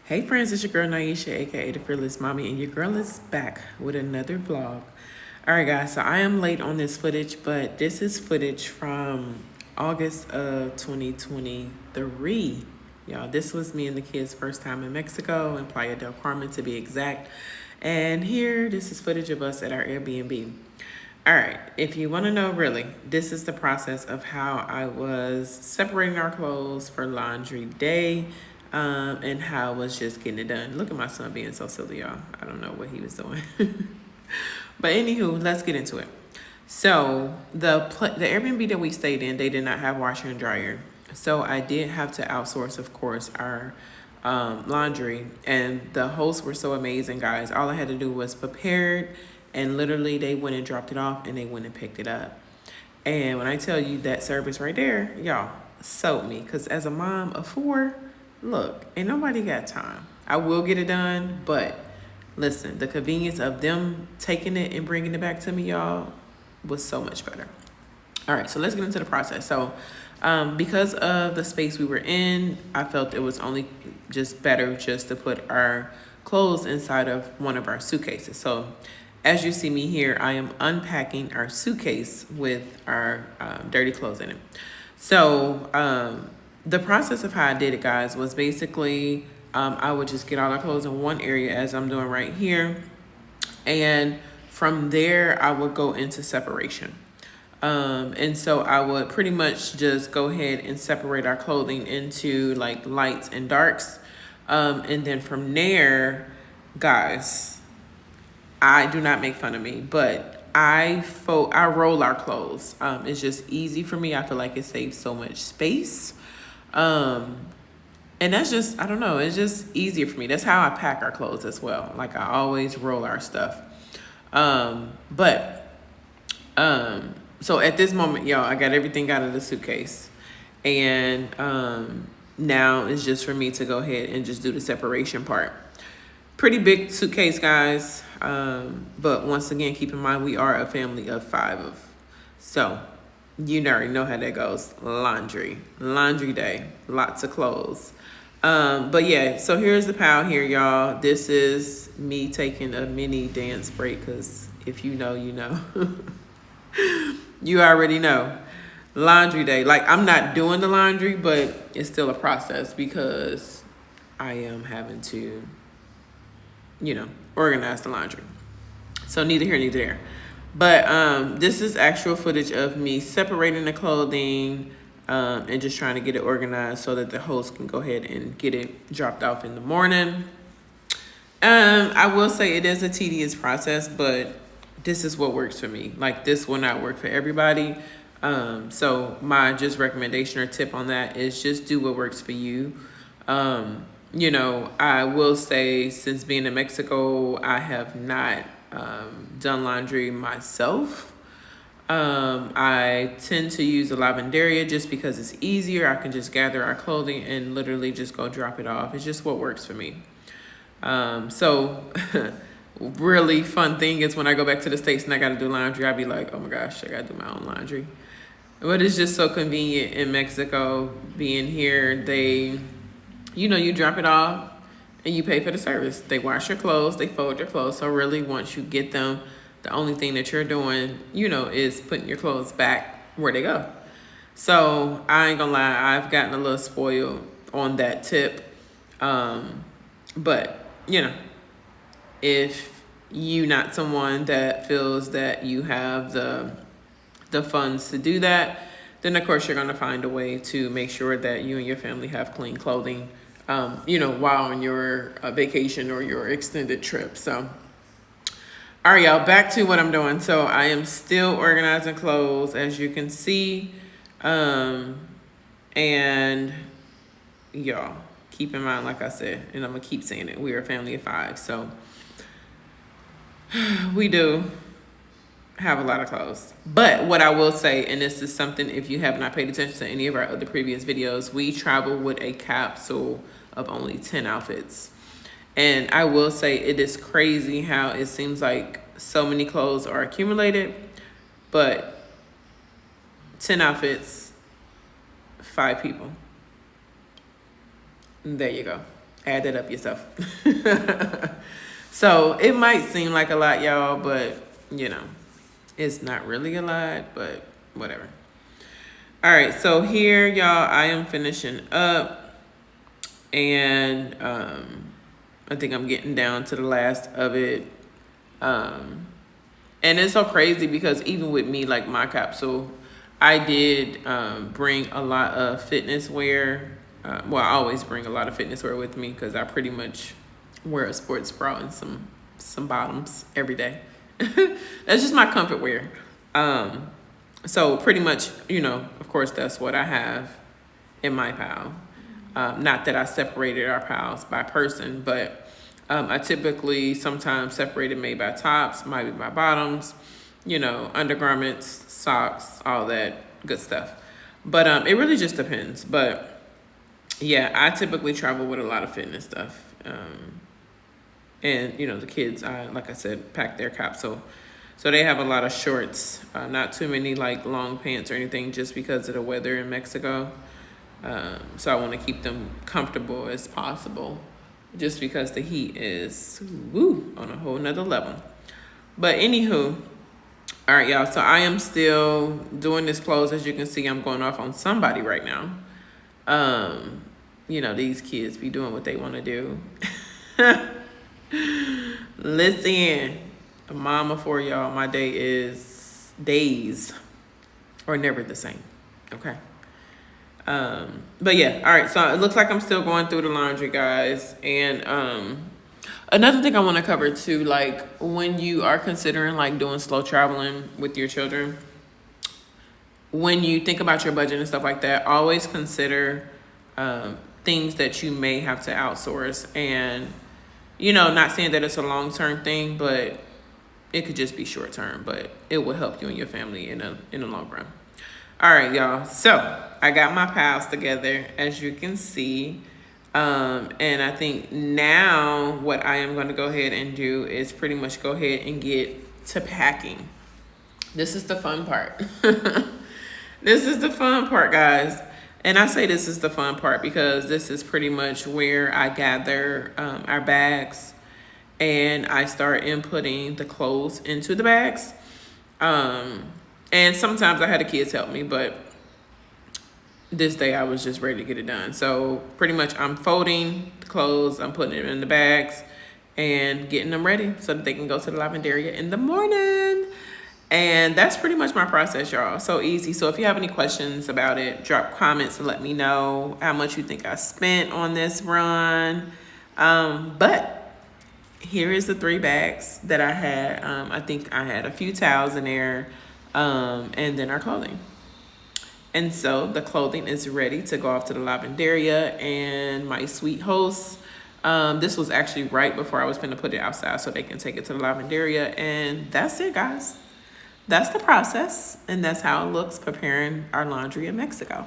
Hey friends, it's your girl Naisha, aka the Fearless Mommy, and your girl is back with another vlog. Alright guys, so I am late on this footage, but this is footage from August of 2023. Y'all, this was me and the kids' first time in Mexico, in Playa del Carmen to be exact. And here, this is footage of us at our Airbnb. Alright, if you want to know really, this is the process of how I was separating our clothes for laundry day. And how I was just getting it done. Look at my son being so silly, y'all. I don't know what he was doing. But anywho, let's get into it. So the Airbnb that we stayed in, they did not have washer and dryer. So I did have to outsource, of course, our laundry. And the hosts were so amazing, guys. All I had to do was prepare it, and literally they went and dropped it off, and they went and picked it up. And when I tell you that service right there, y'all, sold me. Because as a mom of four, look, ain't nobody got time. I will get it done, but listen, the convenience of them taking it and bringing it back to me, y'all, was so much better. All right, so let's get into the process. So because of the space we were in, I felt it was only just better just to put our clothes inside of one of our suitcases. So as you see me here, I am unpacking our suitcase with our dirty clothes in it. So the process of how I did it, guys, was basically I would just get all our clothes in one area, as I'm doing right here. And from there, I would go into separation. And so I would pretty much just go ahead and separate our clothing into like lights and darks. And then from there, guys, I do not make fun of me, but I roll our clothes. It's just easy for me. I feel like it saves so much space. And that's just, I don't know, it's just easier for me. That's how I pack our clothes as well. Like I always roll our stuff. So at this moment, y'all, I got everything out of the suitcase. And now it's just for me to go ahead and just do the separation part. Pretty big suitcase, guys. But once again, keep in mind, we are a family of 5. So you already know how that goes. Laundry day, lots of clothes. But yeah, so here's the pile here, y'all. This is me taking a mini dance break, because if you know, you know. You already know. Laundry day. Like, I'm not doing the laundry, but it's still a process because I am having to, organize the laundry. So neither here, neither there. But this is actual footage of me separating the clothing and just trying to get it organized so that the host can go ahead and get it dropped off in the morning. I will say it is a tedious process, but this is what works for me. Like, this will not work for everybody. So my just recommendation or tip on that is just do what works for you. I will say, since being in Mexico, I have not done laundry myself. I tend to use the Lavanderia just because it's easier. I can just gather our clothing and literally just go drop it off. It's just what works for me. So really fun thing is when I go back to the States and I got to do laundry, I'd be like, oh my gosh, I got to do my own laundry. But it's just so convenient in Mexico. Being here, you drop it off and you pay for the service. They wash your clothes, they fold your clothes. So really, once you get them, the only thing that you're doing, is putting your clothes back where they go. So I ain't gonna lie, I've gotten a little spoiled on that tip. But, if you not someone that feels that you have the funds to do that, then of course you're gonna find a way to make sure that you and your family have clean clothing, while on your vacation or your extended trip. So, all right, y'all, back to what I'm doing. So I am still organizing clothes, as you can see. And y'all, keep in mind, like I said, and I'm gonna keep saying it, we are a family of 5. So we do have a lot of clothes. But what I will say, and this is something, if you have not paid attention to any of our other previous videos, we travel with a capsule of only 10 outfits. And I will say, it is crazy how it seems like so many clothes are accumulated, but 10 outfits, 5 people. There you go. Add that up yourself. So it might seem like a lot, y'all, but you know, it's not really a lot, but whatever. All right, so here, y'all, I am finishing up, and I think I'm getting down to the last of it. And it's so crazy because even with me, like my capsule, I did bring a lot of fitness wear. Well, I always bring a lot of fitness wear with me because I pretty much wear a sports bra and some bottoms every day. That's just my comfort wear. So pretty much, you know, of course, that's what I have in my pile. Not that I separated our piles by person, but I typically sometimes separate it maybe by tops, maybe by bottoms, you know, undergarments, socks, all that good stuff. But it really just depends. But yeah, I typically travel with a lot of fitness stuff. And, you know, the kids, like I said, pack their capsule. So they have a lot of shorts, not too many like long pants or anything just because of the weather in Mexico. So I want to keep them comfortable as possible just because the heat is on a whole nother level. But anywho, all right, y'all. So I am still doing this clothes. As you can see, I'm going off on somebody right now. You know, these kids be doing what they want to do. Listen, a mama for y'all. My days are never the same. Okay. But yeah, all right. So it looks like I'm still going through the laundry, guys. And another thing I want to cover too, like when you are considering like doing slow traveling with your children, when you think about your budget and stuff like that, always consider things that you may have to outsource. And you know, not saying that it's a long-term thing, but it could just be short-term, but it will help you and your family in the long run. All right, y'all. So I got my piles together, as you can see. And I think now what I am going to go ahead and do is pretty much go ahead and get to packing. This is the fun part. This is the fun part, guys. And I say this is the fun part because this is pretty much where I gather our bags and I start inputting the clothes into the bags. And sometimes I had the kids help me, but this day I was just ready to get it done. So pretty much I'm folding the clothes, I'm putting them in the bags and getting them ready so that they can go to the Lavanderia in the morning. And that's pretty much my process, y'all. So easy. So if you have any questions about it, drop comments and let me know how much you think I spent on this run. But here is the 3 bags that I had. I think I had a few towels in there, and then our clothing. And so the clothing is ready to go off to the Lavanderia, and my sweet hosts, this was actually right before I was finna put it outside so they can take it to the Lavanderia. And that's it, guys. That's the process, and that's how it looks preparing our laundry in Mexico.